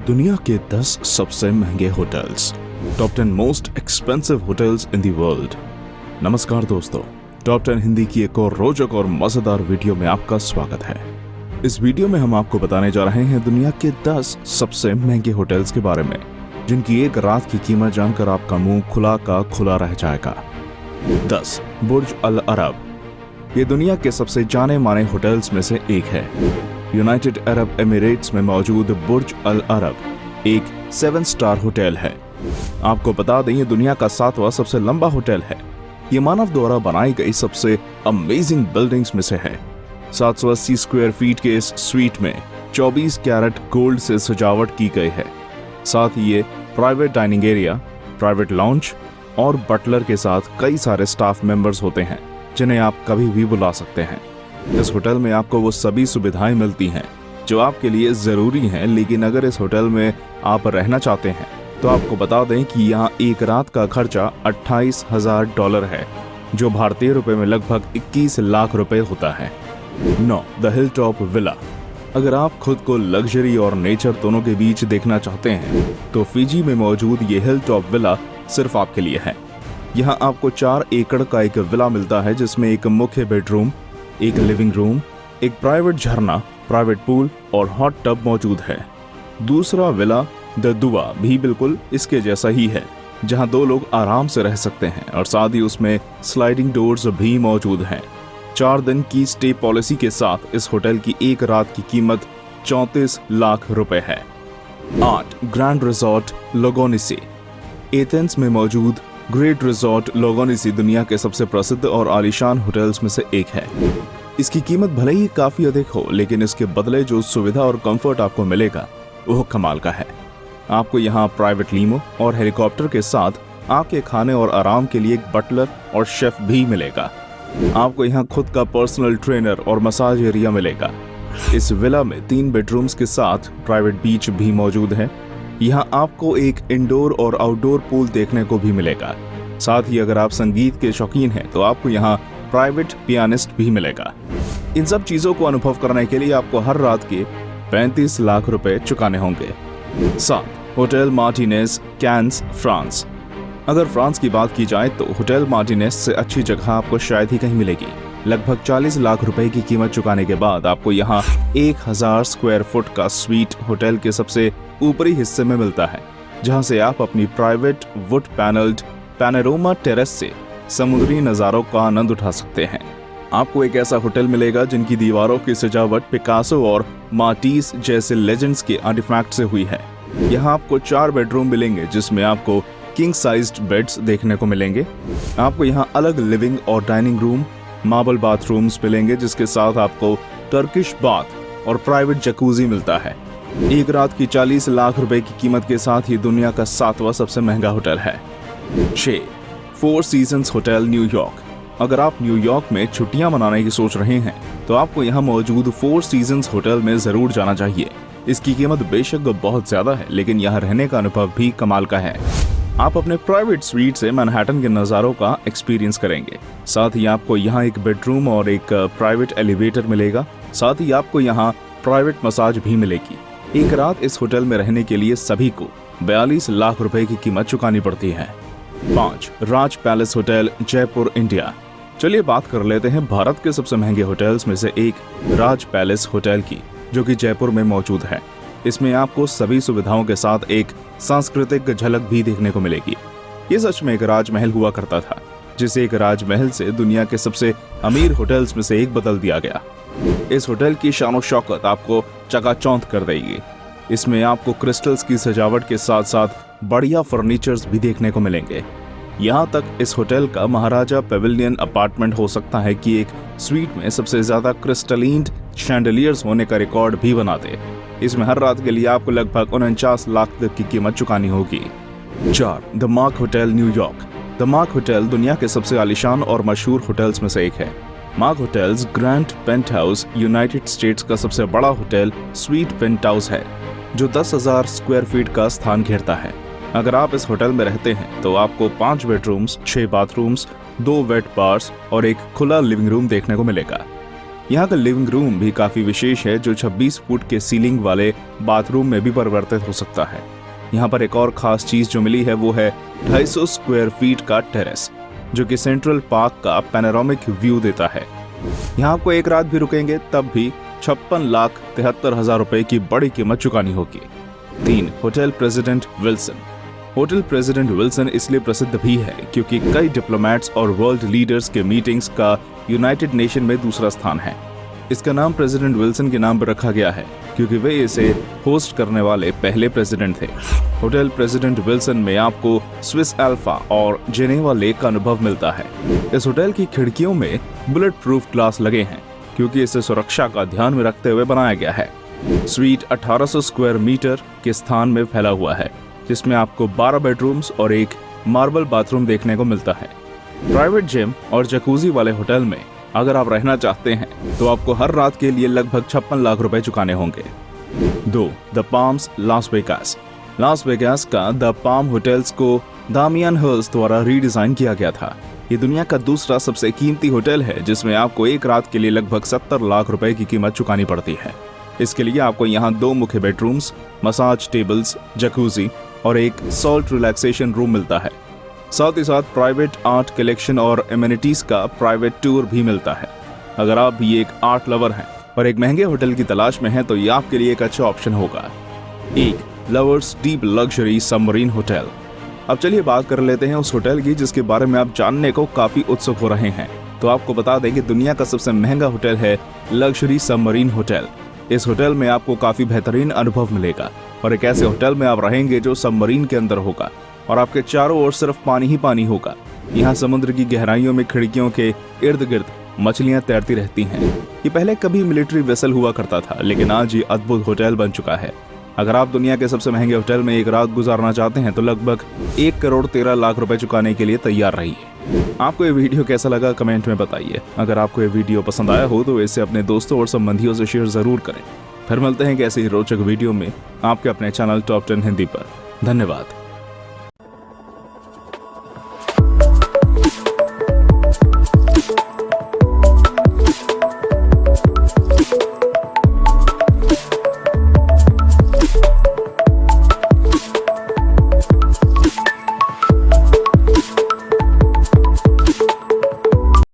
दुनिया के 10 सबसे महंगे hotels, top 10 most expensive hotels in the world. नमस्कार दोस्तों, टॉप 10 हिंदी की एक और रोचक और मजेदार वीडियो में आपका स्वागत है। इस वीडियो में हम आपको बताने जा रहे हैं दुनिया के 10 सबसे महंगे होटल्स के बारे में, जिनकी एक रात की कीमत जानकर आपका मुंह खुला का खुला रह जाएगा। 10 बुर्ज अल अरब। ये दुनिया के सबसे जाने माने होटल्स में से एक है। यूनाइटेड अरब एमिरेट्स में मौजूद बुर्ज अल अरब एक 7 स्टार होटल है। आपको बता दें, ये दुनिया का 7वां सबसे लंबा होटल है। ये मानव द्वारा बनाई गई सबसे अमेजिंग बिल्डिंग्स में से है। 780 स्क्वायर फीट के इस स्वीट में 24 कैरेट गोल्ड से सजावट की गई है। साथ ही ये private dining area, private lounge और बटलर के साथ कई सारे स्टाफ मेंबर्स होते हैं, जिन्हें आप कभी भी बुला सकते हैं। इस होटल में आपको वो सभी सुविधाएं मिलती हैं जो आपके लिए जरूरी हैं, लेकिन अगर इस होटल में आप रहना चाहते हैं तो आपको बता दें कि यहाँ एक रात का खर्चा $28,000 है, जो भारतीय रुपए में लगभग 21 लाख रुपए होता है। 9 द हिल टॉप विला। अगर आप खुद को लग्जरी और नेचर दोनों के बीच देखना चाहते हैं तो फिजी में मौजूद ये हिल टॉप विला सिर्फ आपके लिए है। यहाँ आपको 4 एकड़ का एक विला मिलता है, जिसमें एक मुख्य बेडरूम, एक लिविंग रूम, एक प्राइवेट झरना, प्राइवेट पूल और हॉट टब मौजूद है। दूसरा विला द दुआ भी बिल्कुल इसके जैसा ही है, जहां 2 लोग आराम से रह सकते हैं और साथ ही उसमें स्लाइडिंग डोर्स भी मौजूद हैं। 4 दिन की स्टे पॉलिसी के साथ इस होटल की एक रात की कीमत 34 लाख रुपए है। 8 ग्रैंड रिजॉर्ट लोगोनिसी। एथेंस में मौजूद ग्रेट रिजॉर्ट लोगोनिसी दुनिया के सबसे प्रसिद्ध और आलीशान होटल्स में से एक है। इसकी कीमत भले ही काफी अधिक हो, लेकिन इसके बदले जो सुविधा और कंफर्ट आपको मिलेगा वो कमाल का है। आपको यहाँ प्राइवेट लीमो और हेलीकॉप्टर के साथ आपके खाने और आराम के लिए एक बटलर और शेफ भी मिलेगा। आपको यहाँ खुद का पर्सनल ट्रेनर और मसाज एरिया मिलेगा। इस विला में 3 बेडरूम्स के साथ प्राइवेट बीच भी मौजूद है। यहाँ आपको एक इंडोर और आउटडोर पूल देखने को भी मिलेगा। साथ ही अगर आप संगीत के शौकीन हैं तो आपको यहाँ प्राइवेट पियानिस्ट भी मिलेगा। इन सब चीजों को अनुभव करने के लिए आपको हर रात के 35 लाख रुपए चुकाने होंगे। 7 होटल मार्टिनेज कैंस फ्रांस। अगर फ्रांस की बात की जाए तो होटल मार्टिनेज से अच्छी जगह आपको शायद ही कहीं मिलेगी। लगभग 40 लाख रुपए की कीमत चुकाने के बाद आपको यहाँ 1000 स्क्वायर फुट का स्वीट होटल के सबसे ऊपरी हिस्से में मिलता है, जहाँ से आप अपनी private would panelled panorama terrace से समुद्री नज़ारों का आनंद उठा सकते हैं। आपको एक ऐसा होटल मिलेगा जिनकी दीवारों की सजावट पिकासो और माटीस जैसे लेजेंड्स के आर्टिफैक्ट से हुई है। यहाँ आपको 4 बेडरूम मिलेंगे, जिसमें आपको किंग साइज्ड बेड्स देखने को मिलेंगे। आपको यहाँ अलग लिविंग और डाइनिंग रूम, मार्बल बाथरूम्स मिलेंगे, जिसके साथ आपको टर्किश बाथ और प्राइवेट जकूजी मिलता है। एक रात की 40 लाख रुपए की कीमत के साथ ही दुनिया का 7वां सबसे महंगा होटल है। 6 फोर सीजन्स होटल न्यूयॉर्क। अगर आप न्यूयॉर्क में छुट्टियां मनाने की सोच रहे हैं तो आपको यहाँ मौजूद 4 सीजन्स होटल में जरूर जाना चाहिए। इसकी कीमत बेशक बहुत ज्यादा है, लेकिन यहाँ रहने का अनुभव भी कमाल का है। आप अपने प्राइवेट स्वीट से मैनहट्टन के नज़ारों का एक्सपीरियंस करेंगे। साथ ही आपको यहाँ एक बेडरूम और एक प्राइवेट एलिवेटर मिलेगा। साथ ही आपको यहाँ प्राइवेट मसाज भी मिलेगी। एक रात इस होटल में रहने के लिए सभी को 42 लाख रुपए की कीमत चुकानी पड़ती है। 5 राज पैलेस होटल जयपुर इंडिया। चलिए बात कर लेते हैं भारत के सबसे महंगे होटल्स में से एक राज पैलेस होटल की, जो कि जयपुर में मौजूद है। इसमें आपको सभी सुविधाओं के साथ एक सांस्कृतिक झलक भी देखने को मिलेगी। ये सच में एक राजमहल हुआ करता था, जिसे एक राजमहल से दुनिया के सबसे अमीर होटल्स में से एक बदल दिया गया। इस होटल की शान और शौकत आपको चकाचौंध कर देगी। इसमें आपको क्रिस्टल्स की सजावट के साथ साथ बढ़िया फर्नीचर्स भी देखने को मिलेंगे। यहाँ तक इस होटल का महाराजा पेविलियन अपार्टमेंट हो सकता है कि एक स्वीट में सबसे ज्यादा क्रिस्टलीन शैंडलियर्स होने का रिकॉर्ड भी बना दे। इसमें हर रात के लिए आपको लगभग 49 लाख तक की कीमत चुकानी होगी। 4 the mark hotel New York. The mark hotel दुनिया के सबसे आलीशान और मशहूर होटल्स में से एक है। Mark hotels grand penthouse United States का सबसे बड़ा होटल स्वीट पेंट हाउस है, जो 10,000 स्क्वायर फीट का स्थान घेरता है। अगर आप इस होटल में रहते हैं तो आपको 5 बेडरूम्स, 6 बाथरूम्स, 2 वेट बार्स और एक खुला लिविंग रूम देखने को मिलेगा। यहाँ का लिविंग रूम भी काफी विशेष है, जो 26 फुट के सीलिंग वाले बाथरूम में भी परिवर्तित हो सकता है। यहाँ पर एक और खास चीज जो मिली है वो है 250 स्क्वायर फीट का टेरेस, जो कि सेंट्रल पार्क का पैनोरामिक व्यू देता है। यहाँ आपको एक रात भी रुकेंगे तब भी 56,73,000 रुपए की बड़ी कीमत चुकानी होगी। 3. Hotel president Wilson. Hotel president Wilson इसलिए प्रसिद्ध भी है क्योंकि कई डिप्लोमेट्स और वर्ल्ड लीडर्स के मीटिंग्स का यूनाइटेड नेशन में दूसरा स्थान है। इसका नाम प्रेसिडेंट विल्सन के नाम पर रखा गया है क्योंकि वे इसे होस्ट करने वाले पहले प्रेसिडेंट थे। होटल प्रेसिडेंट विल्सन में आपको स्विस अल्फा और जेनेवा लेक का अनुभव मिलता है। इस होटल की खिड़कियों में बुलेट प्रूफ ग्लास लगे हैं क्योंकि इसे सुरक्षा का ध्यान में रखते हुए बनाया गया है। स्वीट 1800 स्क्वायर मीटर के स्थान में फैला हुआ है, जिसमें आपको 12 बेडरूम्स और एक मार्बल बाथरूम देखने को मिलता है। प्राइवेट जिम और जकूजी वाले होटल में अगर आप रहना चाहते हैं तो आपको हर रात के लिए लगभग 56 लाख रुपए चुकाने होंगे। 2. The palms Las Vegas. Las Vegas का द पाम होटल्स को दामियन हिर्स्ट द्वारा रीडिजाइन किया गया था। ये दुनिया का दूसरा सबसे कीमती होटल है जिसमें आपको एक रात के लिए लगभग 70 लाख रुपए की कीमत चुकानी पड़ती है। इसके लिए आपको यहाँ 2 मुख्य बेडरूम्स, मसाज टेबल्स, जकूजी और एक सॉल्ट रिलैक्सेशन रूम मिलता है। साथ ही साथ प्राइवेट आर्ट कलेक्शन और एमिनिटीज का प्राइवेट टूर भी मिलता है। अगर आप भी एक आर्ट लवर हैं और एक महंगे होटल की तलाश में हैं तो ये आपके लिए एक अच्छा ऑप्शन होगा। 1. Lovers deep luxury submarine hotel. अब चलिए बात कर लेते हैं उस होटल की जिसके बारे में आप जानने को काफी उत्सुक हो रहे हैं। तो आपको बता दें कि दुनिया का सबसे महंगा होटल है लग्जरी सबमरीन होटल। इस होटल में आपको काफी बेहतरीन अनुभव मिलेगा और एक ऐसे होटल में आप रहेंगे जो सबमरीन के अंदर होगा और आपके चारों ओर सिर्फ पानी ही पानी होगा। यहाँ समुद्र की गहराइयों में खिड़कियों के इर्द गिर्द मछलियां तैरती रहती हैं। ये पहले कभी मिलिट्री वेसल हुआ करता था, लेकिन आज ये अद्भुत होटल बन चुका है। अगर आप दुनिया के सबसे महंगे होटल में एक रात गुजारना चाहते हैं तो लगभग 1,13,00,000 रुपए चुकाने के लिए तैयार रहिए। आपको ये वीडियो कैसा लगा कमेंट में बताइए। अगर आपको ये वीडियो पसंद आया हो तो इसे अपने दोस्तों और संबंधियों से शेयर जरूर करें। फिर मिलते हैं ऐसे ही रोचक वीडियो में आपके अपने चैनल टॉप 10 हिंदी पर। धन्यवाद।